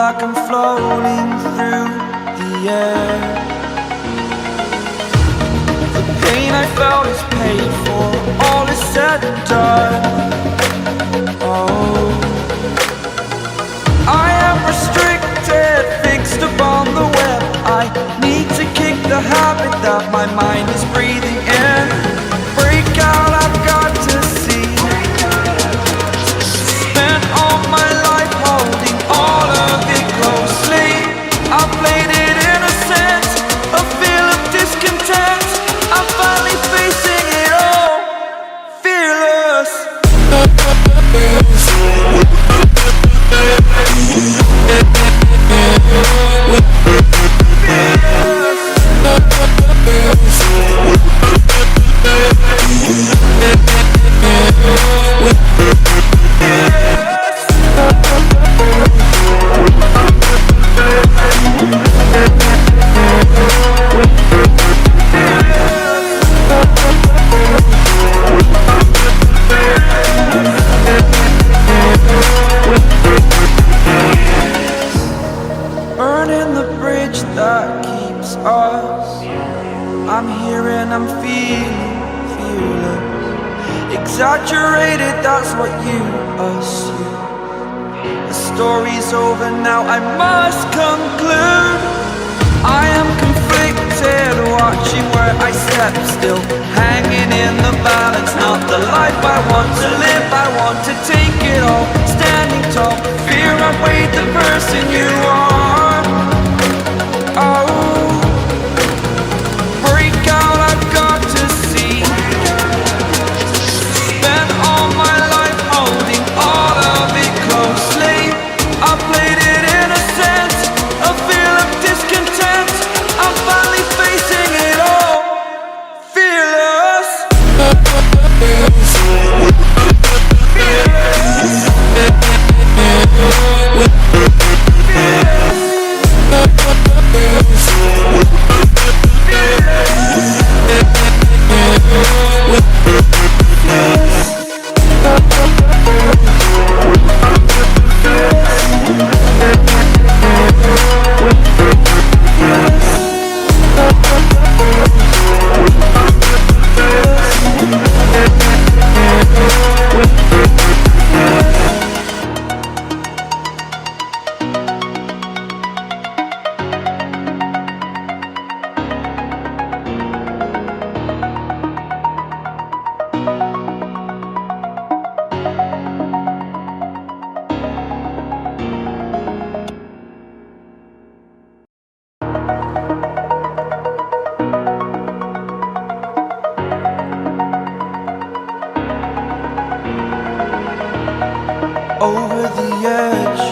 like I'm floating through the air. The pain I felt is paid for, all is said and done. Oh, I am restricted, fixed upon the web. I need to kick the habit that my mind is breathing in. Break out, I've got to see. Spent all my life holding all of it closely. I played it innocent, a feel of discontent. I'm finally facing it all, fearless. Burning the bridge that keeps us. I'm here and I'm feeling fearless. Exaggerated, that's what you assume. The story's over now, I must conclude. I am conflicted, watching where I step still, hanging in the balance. Not the life I want to live, I want to take it all. Standing tall, fear outweighed the person you are. Oh, break out, I've got to see. Spent all my life holding all of it closely. I played it innocent, a feel of discontent. I'm finally facing it all, fearless. Over the edge,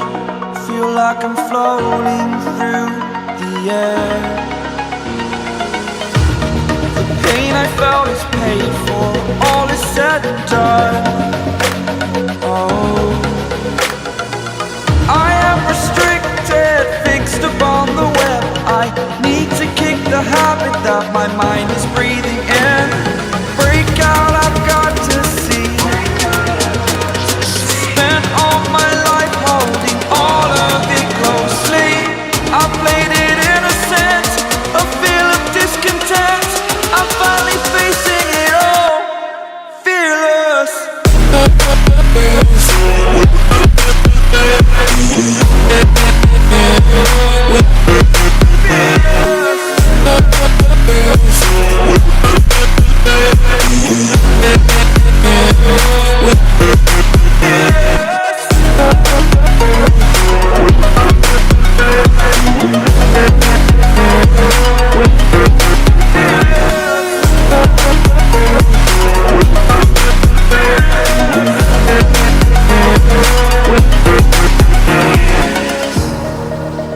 feel like I'm floating through the air. The pain I felt is paid for, all is said and done. Oh, I am restricted, fixed upon the web. I need to kick the habit that my mind is breathing in. Break out, I've got to see. Spent all my life holding all of it closely. I played it innocent, a feel of discontent. I'm finally facing it all, fearless.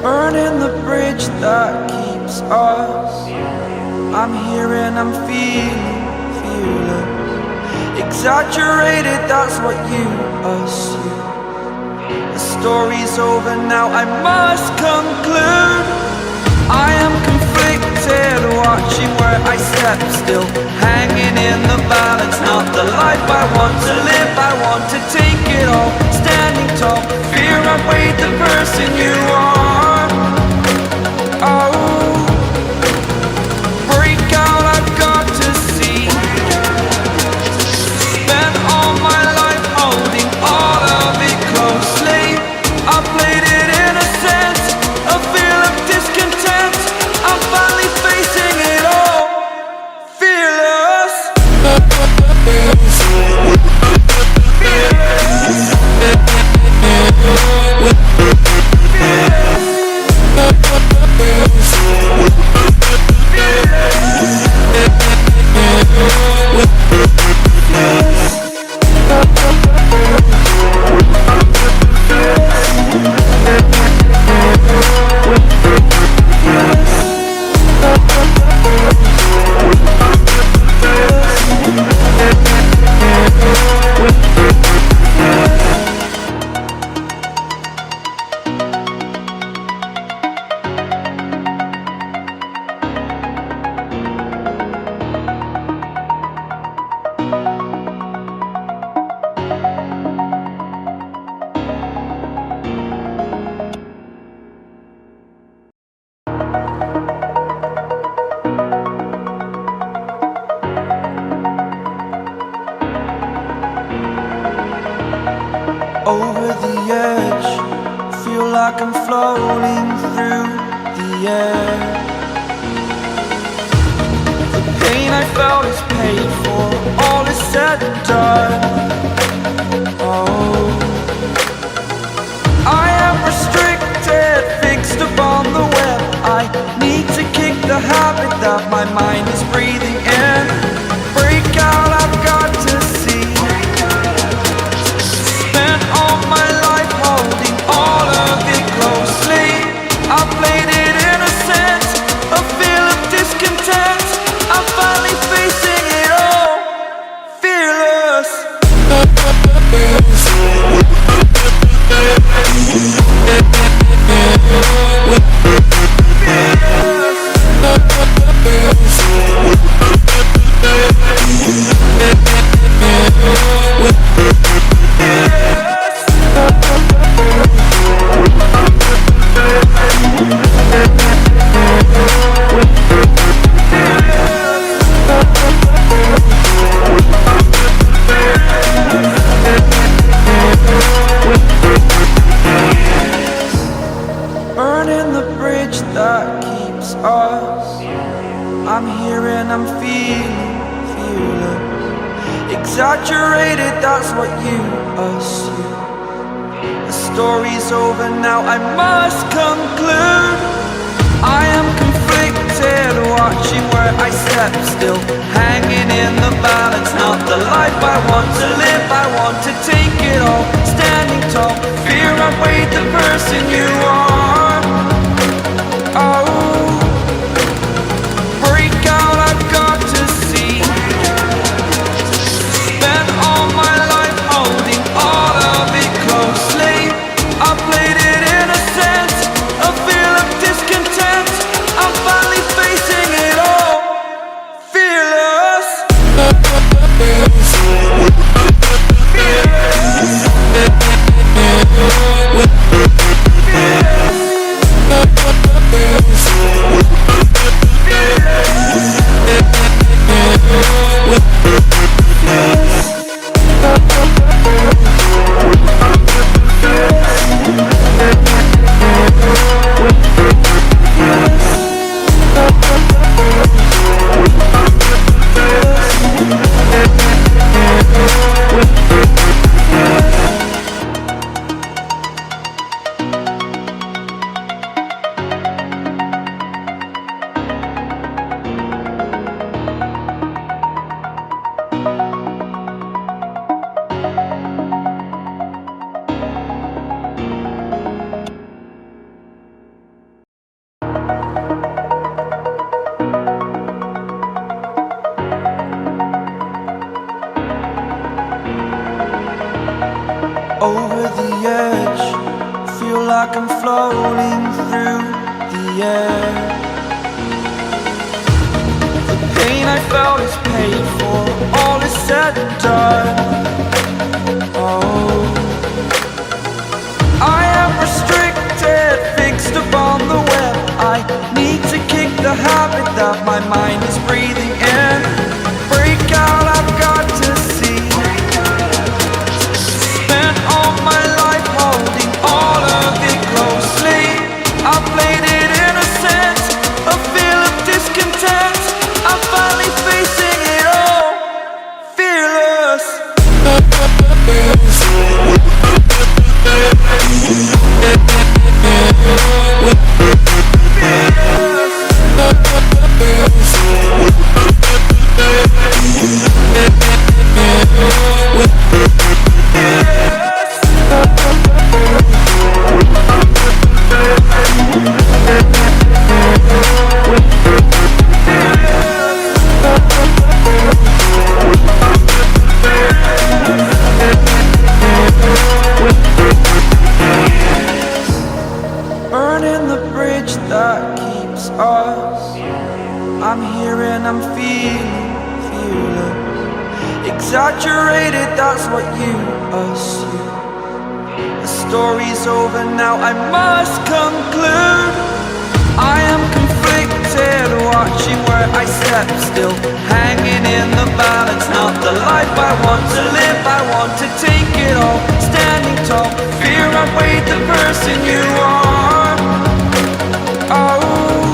Burning the bridge that keeps us. I'm here and I'm feeling fearless. Exaggerated, that's what you assume. The story's over now, I must conclude. I am conflicted, watching where I step still, hanging in the balance. Not the life I want to live, I want to take it all. Standing tall, fear outweighed the person you are. air. The pain I felt is paid for, all is said and done. Oh, I am restricted, fixed upon the web. I need to kick the habit that my mind is breathing in. Break out, I've got to see. Spent all my life holding all of it closely. I played it innocent, a feel of discontent. I'm finally facing it all, fearless. Burning the bridge that keeps us. I'm here and I'm feeling fearless. Exaggerated, that's what you assume. The story's over now, I must conclude. I am conflicted, watching where I step still, hanging in the balance. Not the life I want to live, I want to take it all. Standing tall, fear outweighed the person you are. Oh, break out, I've got to see. Spent all my life holding all of it closely. I played it innocent, a feel of discontent. I'm finally facing it all, fearless. Over the edge, feel like I'm floating through the air. The pain I felt is paid for, all is said and done. Oh, I am restricted, fixed upon the web. I need to kick the habit that my mind is breathing in. Break out, I've got to see. Spent all my life holding all of it closely. I played it innocent, a feel of discontent. I'm finally facing it all, fearless. Burning the bridge that keeps us. I'm here and I'm feeling fearless. Exaggerated, that's what you assume. The story's over now, I must conclude. I am conflicted, watching where I step still, hanging in the balance. Not the life I want to live, I want to take it all. Standing tall, fear outweighed the person you are. Oh,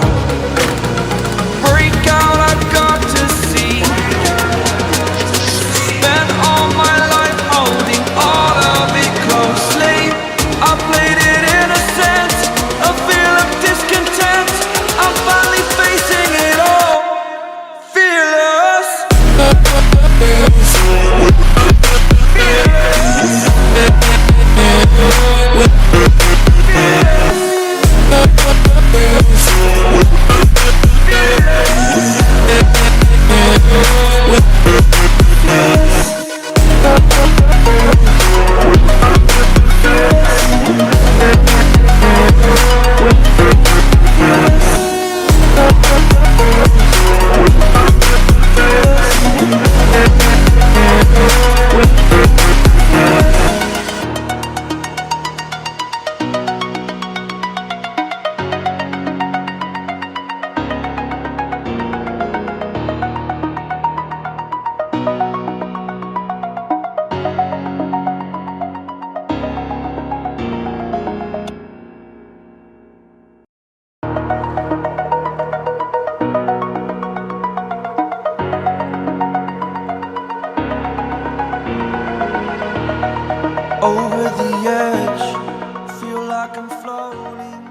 over the edge. Feel like I'm floating.